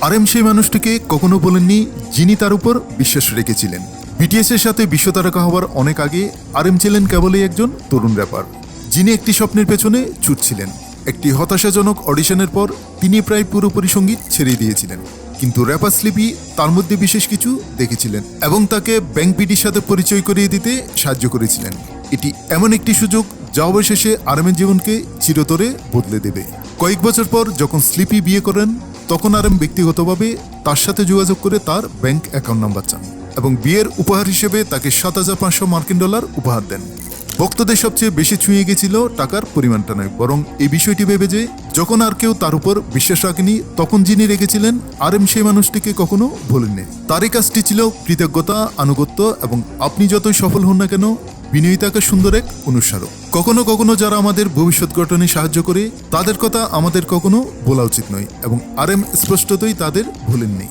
RM সেই মানুষটিকে কখনো বলেননি যিনি তার উপর বিশ্বাস রেখেছিলেন। বিটিএস এর সাথে বিশ্বতারকা হওয়ার অনেক আগে আরএম ছিলেন কেবলই একজন তরুণ র্যাপার, যিনি একটি স্বপ্নের পেছনে ছুটছিলেন। একটি হতাশাজনক অডিশনের পর তিনি প্রায় পুরোপুরি সঙ্গীত ছেড়ে দিয়েছিলেন, কিন্তু র্যাপার স্লিপি তার মধ্যে বিশেষ কিছু দেখেছিলেন এবং তাকে ব্যাংক পিডির সাথে পরিচয় করিয়ে দিতে সাহায্য করেছিলেন। এটি এমন একটি সুযোগ যা অবশেষে আরএমের জীবনকে চিরতরে বদলে দেবে। কয়েক বছর পর যখন স্লিপি বিয়ে করেন, তখন আরএম ব্যক্তিগতভাবে তার সাথে যোগাযোগ করে তার ব্যাংক অ্যাকাউন্ট নাম্বার চান এবং বিয়ের উপহার হিসেবে তাকে $7,500 উপহার দেন। ভক্তদের সবচেয়ে বেশি ছুঁয়ে গেছিল টাকার পরিমাণটা নয়, বরং এই বিষয়টি ভেবে যে যখন আর কেউ তার উপর বিশ্বাস রাখেনি, তখন যিনি রেখেছিলেন আরএম সেই মানুষটিকে কখনো ভুলেননি। তার এই কাজটি ছিল কৃতজ্ঞতা, আনুগত্য এবং আপনি যতই সফল হন না কেন, বিনয়িতাকে সুন্দর এক অনুস্মারক। কখনো কখনো যারা আমাদের ভবিষ্যৎ গঠনে সাহায্য করে, তাদের কথা আমাদের কখনো বলা উচিত নয় এবং আরএম স্পষ্টতই তাদের ভুলেননি।